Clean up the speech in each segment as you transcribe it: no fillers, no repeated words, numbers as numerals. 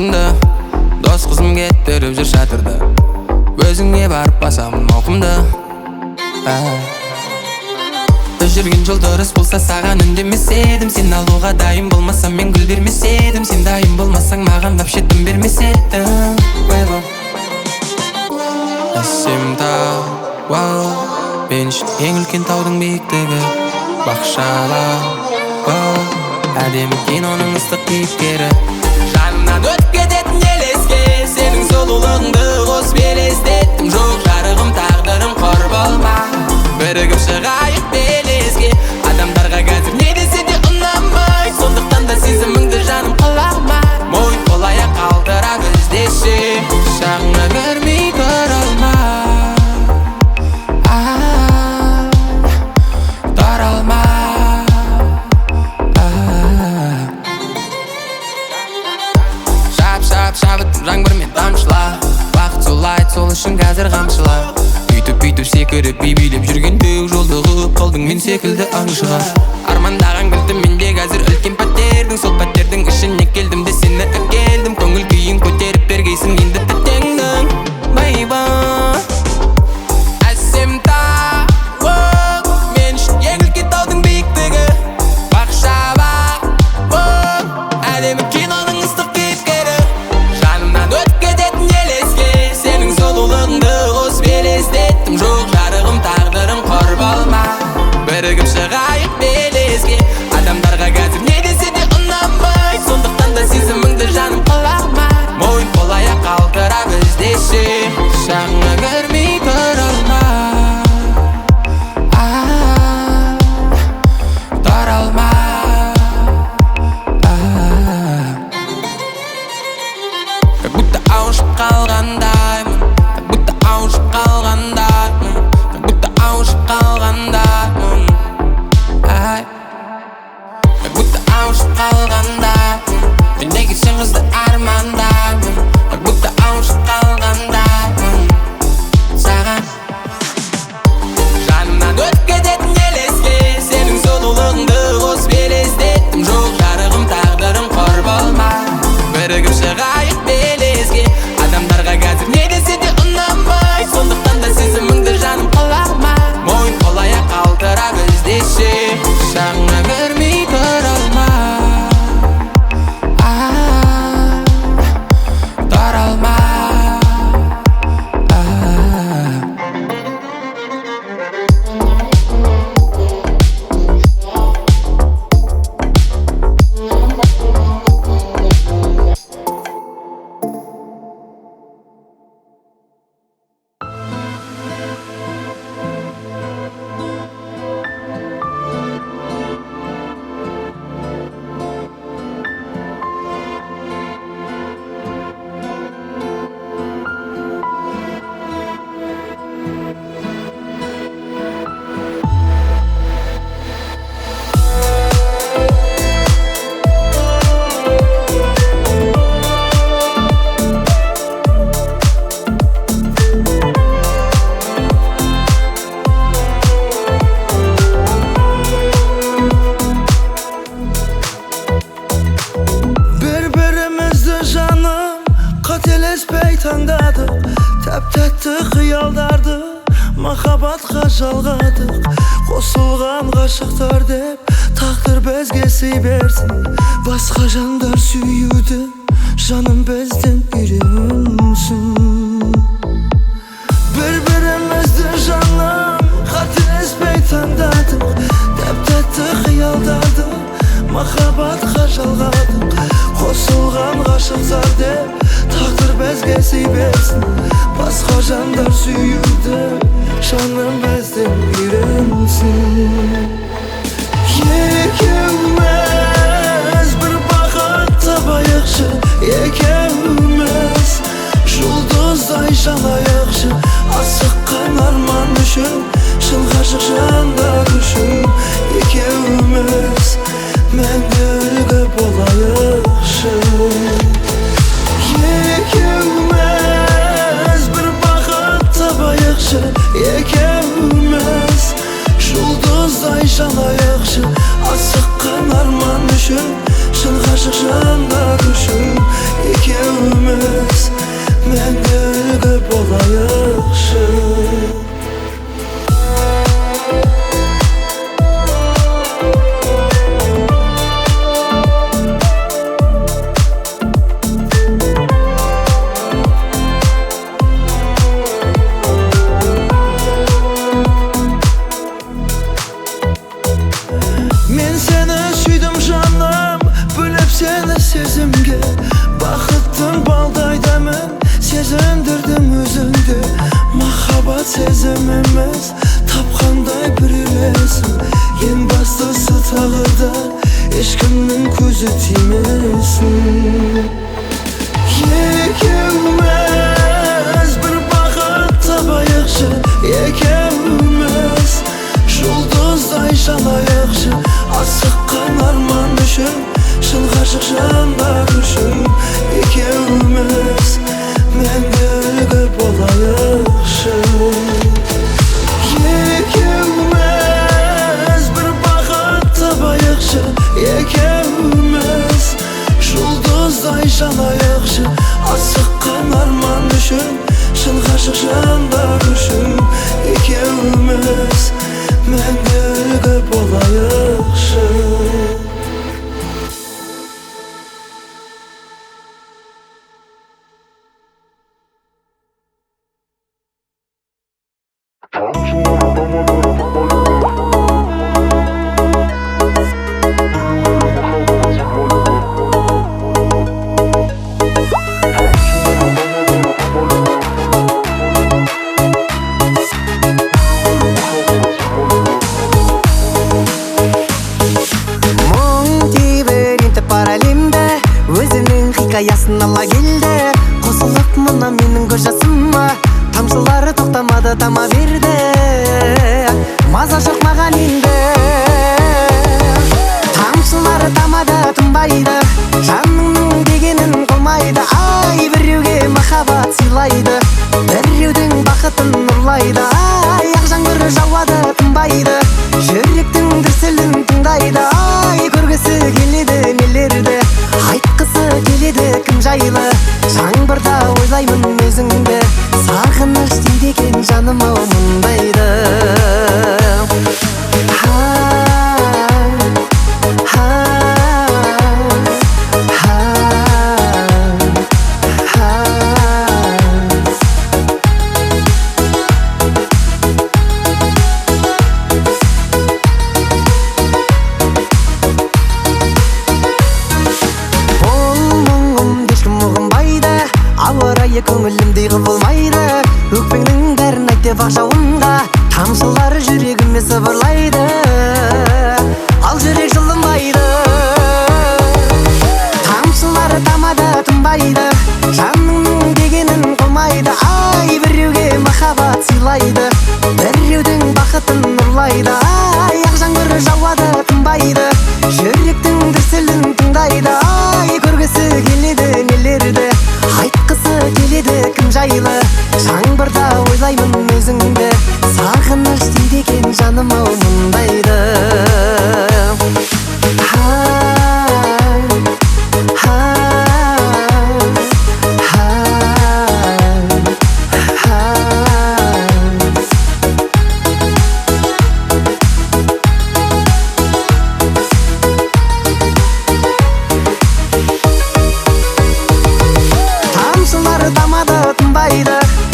алтынды дос қызым кетіріп жүр шатырды, өзіңе барып басам мауқымды. Біз жүрген жол дұрыс болса саған үндемес едім, сен алуға дайын болмасам мен гүл бермес едім, сен дайын болмасаң маған вообще тым бермес едім. Әсем тау, вау, мен үшін ең үлкен таудың биіктігі, бақшалау, әдемі киноның ыстық кейіпкері. Жанымнан өтіп кететін елеске сенің сұлулығыңды қосып елестеттім. Жоқ жарығым тағдырым қор болма, бірігіп шығайық белеске. Адамдарға қазір не десе де ұнамай, сондықтан да сезіміңді жаным қылама. Мойын қол-аяқ қалдыра біздеші, шағыңа көрмей тұра алма, тұра алма. Шабыттым жаңбырмен тамшыла, бақыт солайды сол үшін қазір қамшыла. Үйтіп секіріп билеп жүргенде жолдығып қалдың мен секілді аңшыға. Армандаған кілтім менде қазір үлкен пәтердің, сол пәтердің ішіне келдім де сені әкелдім. Көңіл күйін көтеріп бергейсің енді тәтеңнің байба. Әсем тау, мен үшін ең үлкен таудың биіктігі, бақшабақ, әдемі киноның ыстық кейіпкері. Жанымнан өтіп кететін елеске сенің сұлулығыңды қосып елестеттім. Жоқ жарығым тағдырым қор болма, бірігіп шығайық белеске. Адамдарға қазір не десе де ұнамай, сондықтан да сезіміңді жаным қылама. Мойын қол-аяқ қалдыра біздеші, шағыңа көрмей тұра алма, тұра алма. Как будто ауышып қалғандаймын, как будто ауышып қалғандаймын, как будто ауышып қалғандаймын, как будто ауышып қалғандаймын. Мен неге сен қызды армандаймын, как будто ауышып қалғандаймын саған. Жанымнан өтіп кететін елеске сенің сұлулығыңды қосып елестеттім. Жоқ жарығым тағдырым қор болма, бірігіп шығайық белеске. Адамдарға қазір не десе де ұнамай, сондықтан да сезіміңді жаным қылама. Мойын қол-аяқ қалдыра біздеші, шағыңа көрмей тұра алма, тұра алма. Тәп-тәтті қиялдарды махаббатқа жалғадық. Қосылған ғашықтар деп тағдыр бізге сый берсін. Басқа жандар сүюді жаным бізден үйренсін. Бір-бірімізді жаным қателеспей таңдадық. Тәп-тәтті қиялдарды махаббатқа жалғадық. Қосылған ғашықтар деп тағдыр бізге сый берсін. Басқа жандар сүюді жаным бізден үйренсін. Екеуміз бір бақыт табайықшы, екеуміз жұлдыздай жанайықшы. Асыққан арман үшін, шын ғашық жандар үшін. Екеуміз мәңгілігі болайықшы. Екеуміз бір бақыт табайықшы, екеуміз жұлдыз жүзі тимесін. Екеуміз бір бақыт табайықшы, екеуміз жұлдыздай жанайықшы. Асыққан арман үшін, шын ғашық жандар үшін, екеуміз мәңгілігі болайықшы. Екеуміз бір бақыт табайықшы, екеуміз жұлдыздай жанайықшы. Асыққан арман үшін, шын ғашық жандар үшін, екеуміз мәңгілігі болайықшы. Хикаясын ала келді, қосылып мына менің көз жасыма. Тамшылары тоқтамады, тама берді, маза жоқ маған енді. Тамшылары тамады, тынбайды, жаныңның дегенін қылмайды. Ай, біреуге махаббат сыйлайды, біреудің бақытын ұрлайды. Ай, ақ жаңбыр жауады, тынбайды, жүректің дүрсілін тыңдайды. Ай, көргісі келеді нелерді, айтқысы келеді кім жайлы. Жаңбырда ойлаймын өзіңді, сағыныш дейді екен жаным ау мұндайды. Көңілімдей құбылмайды, өкпеңнің бәрін айт деп ақ жауынға. Тамшылары жүрегіме сыбырлайды, ал жүрек жылынбайды. Тамшылары тамады, тынбайды, жаныңның дегенін қылмайды. Ай, біреуге махаббат сыйлайды, біреудің бақытын ұрлайды. Ай, ақ жаңбыр жауады, тынбайды, жүректің дүрсілін тыңдайды. Ай, көргісі келеді нелерді, айтқысы келеді кім жайлы. Жаңбырда ойлаймын өзіңді, сағыныш дейді екен жаным ау мұндайды.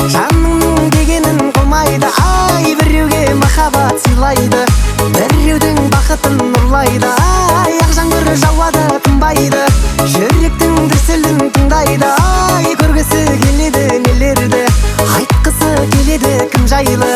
Жаныңның дегенін қылмайды. Ай, біреуге махаббат сыйлайды, біреудің бақытын ұрлайды. Ай, ақ жаңбыр жауады, тынбайды, жүректің дүрсілін тыңдайды. Ай, көргісі келеді нелерді, айтқысы келеді кім жайлы.